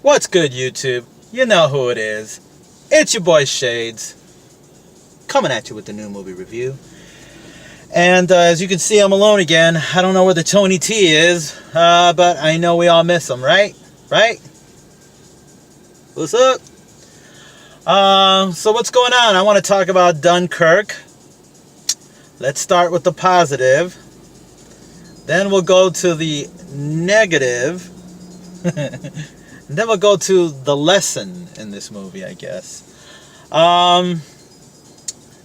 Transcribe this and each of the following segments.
What's good, YouTube? You know who it is. It's your boy Shades, coming at you with the new movie review. And as you can see, I'm alone again. I don't know where the Tony T is, but I know we all miss him, right? Right? What's up? So what's going on? I want to talk about Dunkirk. Let's start with the positive. Then we'll go to the negative. And then we'll go to the lesson in this movie, I guess. Man,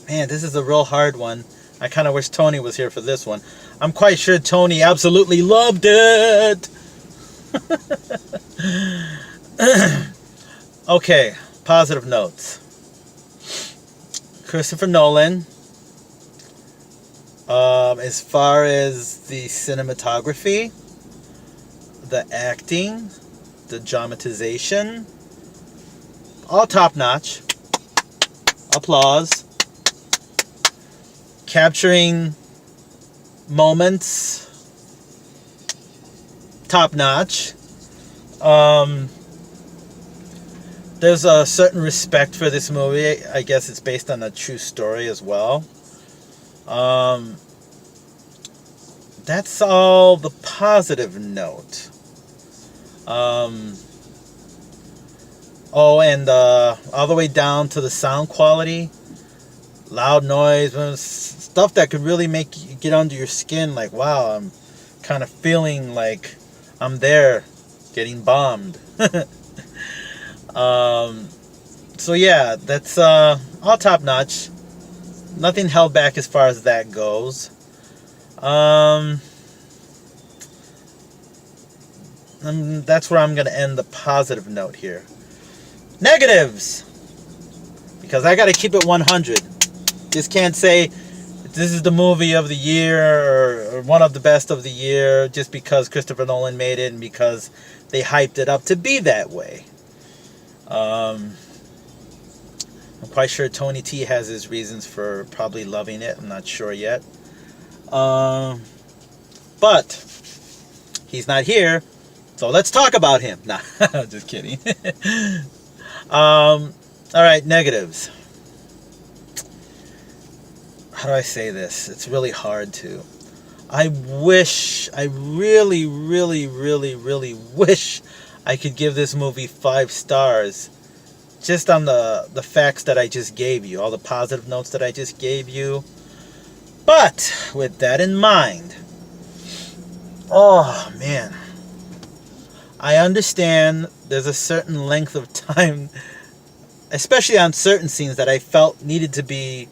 this is a real hard one. I kind of wish Tony was here for this one. I'm quite sure Tony absolutely loved it. Okay, positive notes. Christopher Nolan, as far as the cinematography, the acting, the dramatization, all top notch. Applause. Capturing moments, top notch. There's a certain respect for this movie. I guess it's based on a true story as well. That's all the positive note. And all the way down to the sound quality, loud noise, stuff that could really make you get under your skin. Like, wow, I'm kind of feeling like I'm there, getting bombed. So yeah, that's all top notch. Nothing held back as far as that goes. And that's where I'm going to end the positive note here. Negatives! Because I got to keep it 100. Just can't say this is the movie of the year or one of the best of the year just because Christopher Nolan made it and because they hyped it up to be that way. I'm quite sure Tony T has his reasons for probably loving it. I'm not sure yet. But he's not here. So let's talk about him. Nah, just kidding. Alright, negatives. How do I say this? It's really hard to. I really wish I could give this movie 5 stars. Just on the facts that I just gave you. All the positive notes that I just gave you. But, with that in mind. Oh, man. I understand there's a certain length of time, especially on certain scenes, that I felt needed to be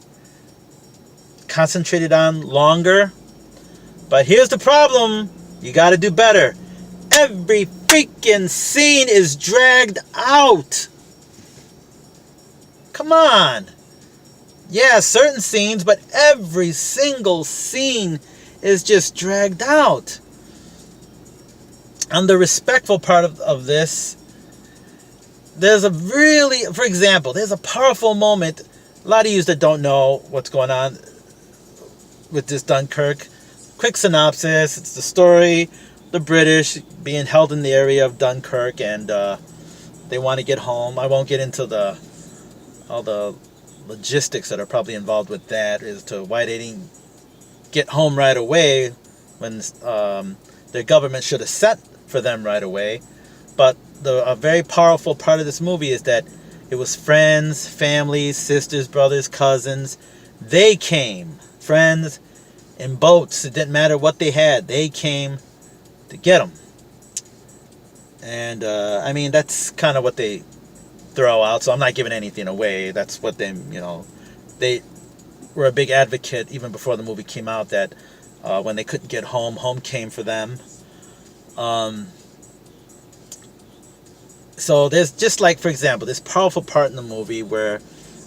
concentrated on longer. But here's the problem. You got to do better. Every freaking scene is dragged out. Come on. Yeah, certain scenes, but every single scene is just dragged out. On the respectful part of this, there's a really, for example, there's a powerful moment. A lot of you that don't know what's going on with this Dunkirk. Quick synopsis. It's the story, the British being held in the area of Dunkirk, and they want to get home. I won't get into all the logistics that are probably involved with that as to why they didn't get home right away when their government should have sent for them right away. But a very powerful part of this movie is that it was friends, families, sisters, brothers, cousins. They came, friends, in boats. It didn't matter what they had. They came to get them. And, I mean, that's kind of what they throw out. So I'm not giving anything away. That's what they were a big advocate even before the movie came out that when they couldn't get home, home came for them. So there's just like, for example, this powerful part in the movie where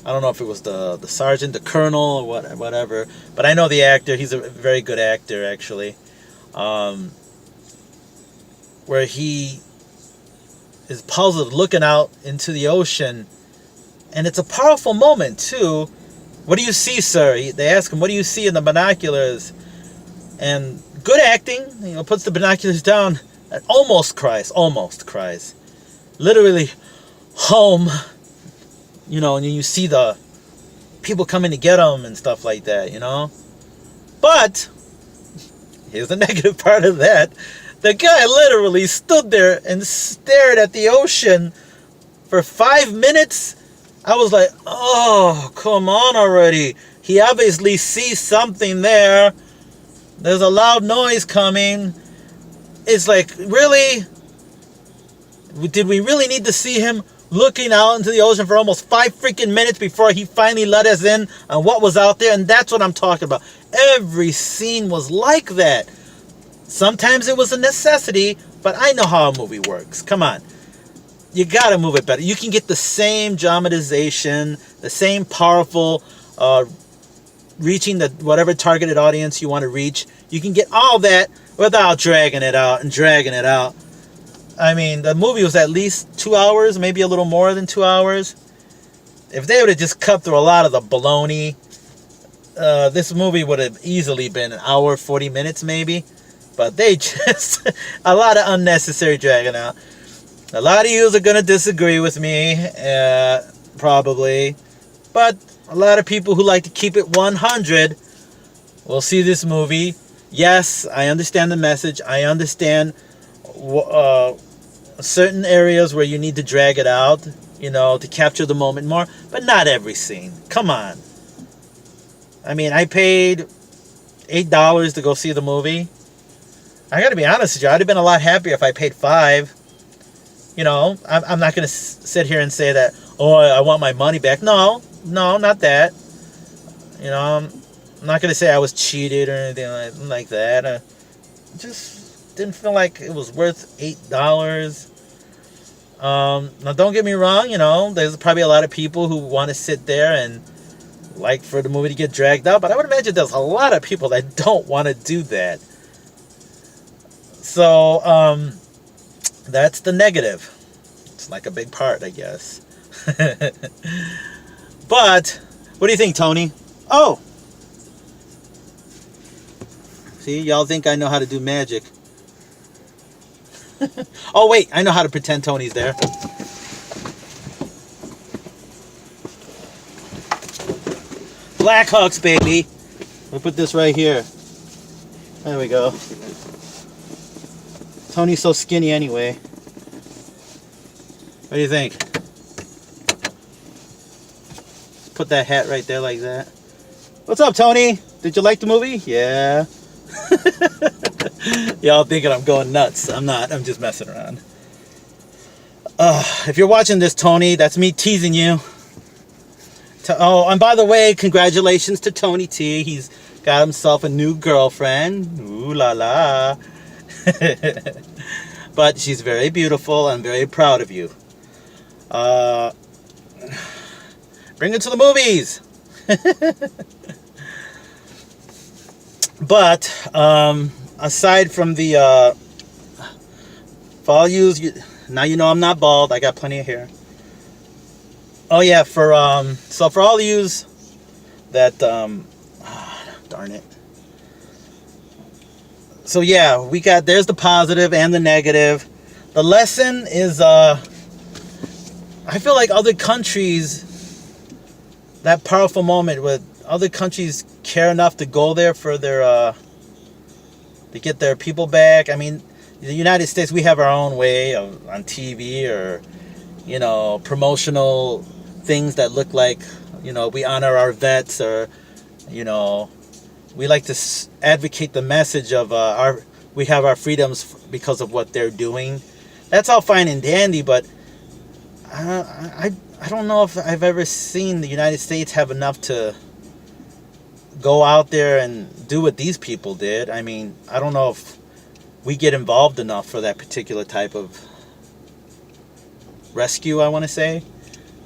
I don't know if it was the sergeant, the colonel, or whatever, but I know the actor. He's a very good actor, actually. Where he is puzzled looking out into the ocean, and it's a powerful moment too. What do you see, sir? They ask him, what do you see in the binoculars? And good acting, puts the binoculars down and almost cries. literally home, you know, and you see the people coming to get him and stuff like that, you know. But here's the negative part of that. The guy literally stood there and stared at the ocean for 5 minutes. I was like, oh, come on already. He obviously sees something there. There's a loud noise coming. It's like, really? Did we really need to see him looking out into the ocean for almost 5 freaking minutes before he finally let us in on what was out there? And that's what I'm talking about. Every scene was like that. Sometimes it was a necessity, but I know how a movie works. Come on. You gotta move it better. You can get the same dramatization, the same powerful reaching the whatever targeted audience you want to reach. You can get all that without dragging it out and dragging it out. I mean, the movie was at least 2 hours, maybe a little more than 2 hours. If they would have just cut through a lot of the baloney, this movie would have easily been an hour, 40 minutes maybe. But they just, a lot of unnecessary dragging out. A lot of you are going to disagree with me, probably. But a lot of people who like to keep it 100 will see this movie. Yes, I understand the message. I understand certain areas where you need to drag it out, you know, to capture the moment more. But not every scene. Come on. I mean, I paid $8 to go see the movie. I got to be honest with you. I'd have been a lot happier if I paid $5. You know, I'm not going to sit here and say that, oh, I want my money back. No, not that. You know, I'm not going to say I was cheated or anything like that. Just didn't feel like it was worth $8. Now, don't get me wrong. You know, there's probably a lot of people who want to sit there and like for the movie to get dragged out. But I would imagine there's a lot of people that don't want to do that. So, that's the negative. It's like a big part, I guess. But, what do you think, Tony? Oh! See, y'all think I know how to do magic. Oh, wait, I know how to pretend Tony's there. Black Hawks, baby. We'll put this right here. There we go. Tony's so skinny anyway. What do you think? Put that hat right there like that. What's up, Tony? Did you like the movie? Yeah. Y'all thinking I'm going nuts. I'm not. I'm just messing around. If you're watching this, Tony, that's me teasing you. Oh, and by the way, congratulations to Tony T. He's got himself a new girlfriend. Ooh la la. But she's very beautiful. I'm very proud of you. Bring her to the movies. But aside from the for all yous, now you know I'm not bald. I got plenty of hair. Oh yeah, so for all yous that darn it. So yeah, there's the positive and the negative. The lesson is I feel like other countries, that powerful moment where other countries care enough to go there for their to get their people back. I mean, the United States, we have our own way of on TV or, you know, promotional things that look like, you know, we honor our vets, or, you know, we like to advocate the message of we have our freedoms because of what they're doing. That's all fine and dandy, but I don't know if I've ever seen the United States have enough to go out there and do what these people did. I mean, I don't know if we get involved enough for that particular type of rescue, I want to say.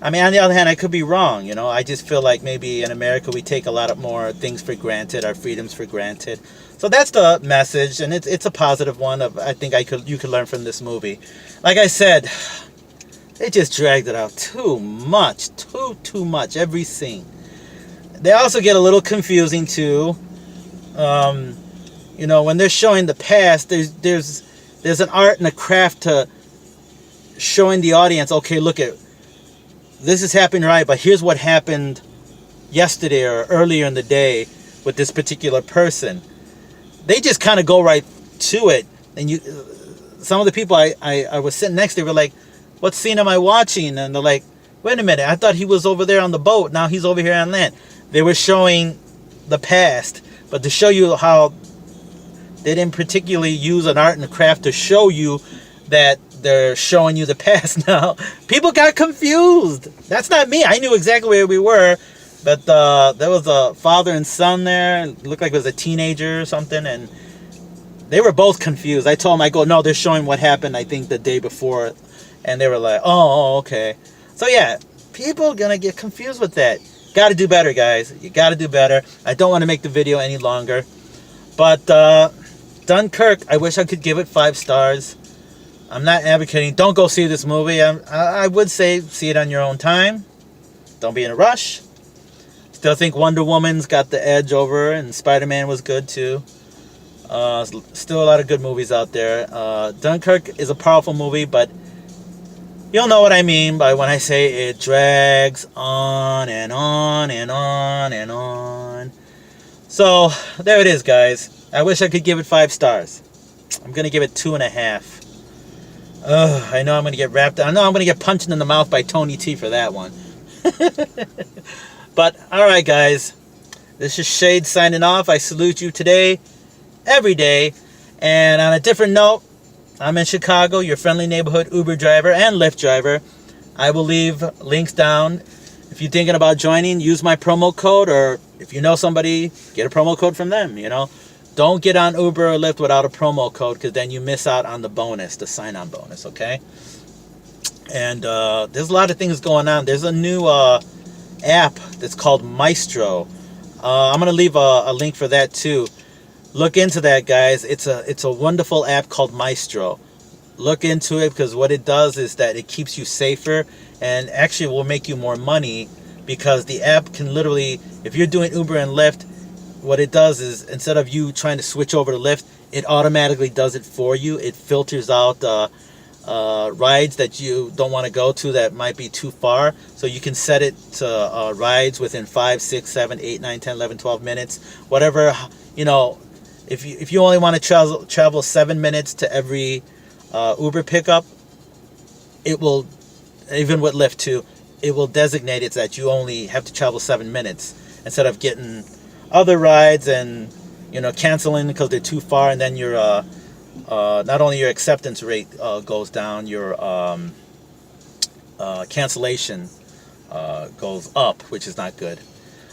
I mean, on the other hand, I could be wrong, you know. I just feel like maybe in America we take a lot more things for granted, our freedoms for granted. So that's the message, and it's a positive one. I think you could learn from this movie. Like I said, they just dragged it out too much, too much, every scene. They also get a little confusing too. You know, when they're showing the past, there's an art and a craft to showing the audience, okay, look at this is happening, right, but here's what happened yesterday or earlier in the day with this particular person. They just kind of go right to it. And some of the people I was sitting next to were like, what scene am I watching? And they're like, wait a minute, I thought he was over there on the boat. Now he's over here on land. They were showing the past, but to show you how they didn't particularly use an art and a craft to show you that they're showing you the past now. People got confused. That's not me. I knew exactly where we were, but there was a father and son there. It looked like it was a teenager or something, and they were both confused. I told them, I go, no, they're showing what happened, I think, the day before. And they were like, oh, okay. So, yeah, people going to get confused with that. Got to do better, guys. You got to do better. I don't want to make the video any longer. But Dunkirk, I wish I could give it 5 stars. I'm not advocating, don't go see this movie. I would say see it on your own time. Don't be in a rush. Still think Wonder Woman's got the edge over, and Spider-Man was good too. Still a lot of good movies out there. Dunkirk is a powerful movie, but you'll know what I mean by when I say it drags on and on and on and on. So, there it is, guys. I wish I could give it 5 stars. I'm going to give it 2.5. I know I'm going to get wrapped. I know I'm going to get punched in the mouth by Tony T for that one. But, alright, guys. This is Shade signing off. I salute you today, every day. And on a different note, I'm in Chicago, your friendly neighborhood Uber driver and Lyft driver. I will leave links down. If you're thinking about joining, use my promo code, or if you know somebody, get a promo code from them, you know. Don't get on Uber or Lyft without a promo code, because then you miss out on the bonus, the sign-on bonus, okay? And there's a lot of things going on. There's a new app that's called Maestro. I'm going to leave a link for that too. Look into that, guys. It's a wonderful app called Maestro. Look into it, because what it does is that it keeps you safer, and actually will make you more money, because the app can literally, if you're doing Uber and Lyft, what it does is, instead of you trying to switch over to Lyft, it automatically does it for you. It filters out rides that you don't want to go to that might be too far. So you can set it to rides within 5, 6, 7, 8, 9, 10, 11, 12 minutes. Whatever, you know, if you only want to travel 7 minutes to every Uber pickup, it will, even with Lyft too, it will designate it that you only have to travel 7 minutes instead of getting other rides and, you know, canceling because they're too far, and then your not only your acceptance rate goes down, your cancellation goes up, which is not good.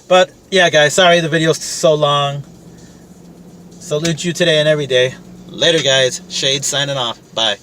But yeah, guys, sorry the video's so long. Salute you today and every day. Later, guys. Shade signing off. Bye.